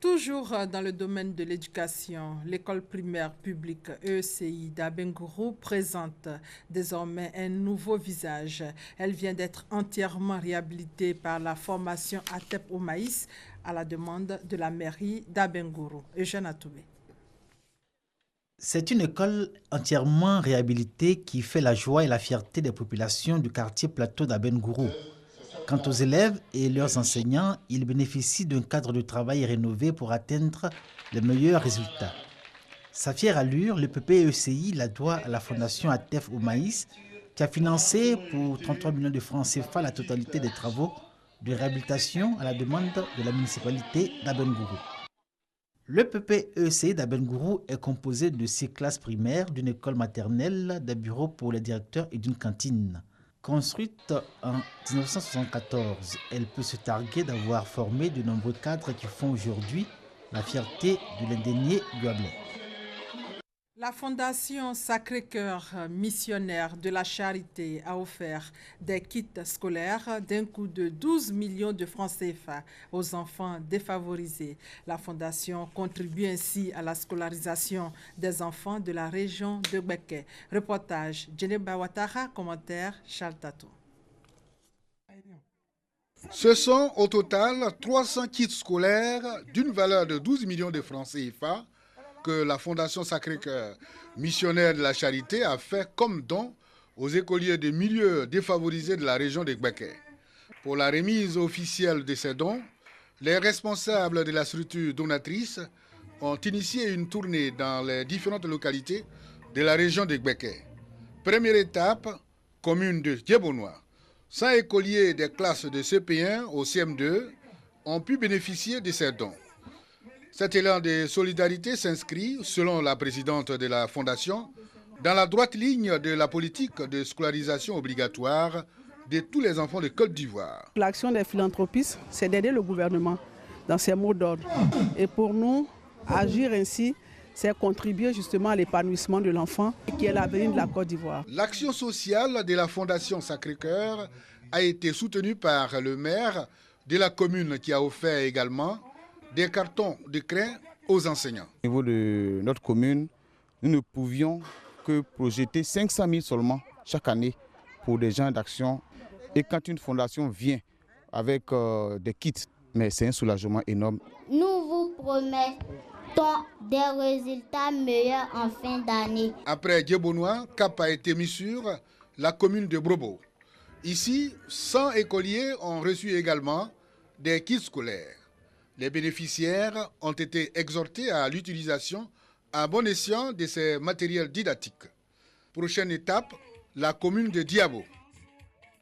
Toujours dans le domaine de l'éducation, l'école primaire publique EECI d'Abengourou présente désormais un nouveau visage. Elle vient d'être entièrement réhabilitée par la formation ATEP au maïs à la demande de la mairie d'Abengourou. Eugène Atoubé. C'est une école entièrement réhabilitée qui fait la joie et la fierté des populations du quartier plateau d'Abengourou. Quant aux élèves et leurs enseignants, ils bénéficient d'un cadre de travail rénové pour atteindre les meilleurs résultats. Sa fière allure, le PPECI la doit à la fondation ATEF au maïs qui a financé pour 33 millions de francs CFA la totalité des travaux de réhabilitation à la demande de la municipalité d'Abengourou. Le PPECI d'Abengourou est composé de 6 classes primaires, d'une école maternelle, d'un bureau pour les directeurs et d'une cantine. Construite en 1974, elle peut se targuer d'avoir formé de nombreux cadres qui font aujourd'hui la fierté de l'indénié Guablais. La Fondation Sacré-Cœur missionnaire de la charité a offert des kits scolaires d'un coût de 12 millions de francs CFA aux enfants défavorisés. La Fondation contribue ainsi à la scolarisation des enfants de la région de Gbeke. Reportage Djeneba Ouattara, commentaire Charles Tatou. Ce sont au total 300 kits scolaires d'une valeur de 12 millions de francs CFA que la Fondation Sacré-Cœur, missionnaire de la charité, a fait comme don aux écoliers de milieux défavorisés de la région de Gbeke. Pour la remise officielle de ces dons, les responsables de la structure donatrice ont initié une tournée dans les différentes localités de la région de Gbeke. Première étape, commune de Djebonois. 100 écoliers des classes de CP1 au CM2 ont pu bénéficier de ces dons. Cet élan de solidarité s'inscrit, selon la présidente de la Fondation, dans la droite ligne de la politique de scolarisation obligatoire de tous les enfants de Côte d'Ivoire. L'action des philanthropistes, c'est d'aider le gouvernement dans ses mots d'ordre. Et pour nous, agir ainsi, c'est contribuer justement à l'épanouissement de l'enfant qui est l'avenir de la Côte d'Ivoire. L'action sociale de la Fondation Sacré-Cœur a été soutenue par le maire de la commune qui a offert également des cartons de craie aux enseignants. Au niveau de notre commune, nous ne pouvions que projeter 500 000 seulement chaque année pour des gens d'action. Et quand une fondation vient avec des kits, mais c'est un soulagement énorme. Nous vous promettons des résultats meilleurs en fin d'année. Après Djebonois, cap a été mis sur la commune de Brobo. Ici, 100 écoliers ont reçu également des kits scolaires. Les bénéficiaires ont été exhortés à l'utilisation à bon escient de ces matériels didactiques. Prochaine étape, la commune de Diabo.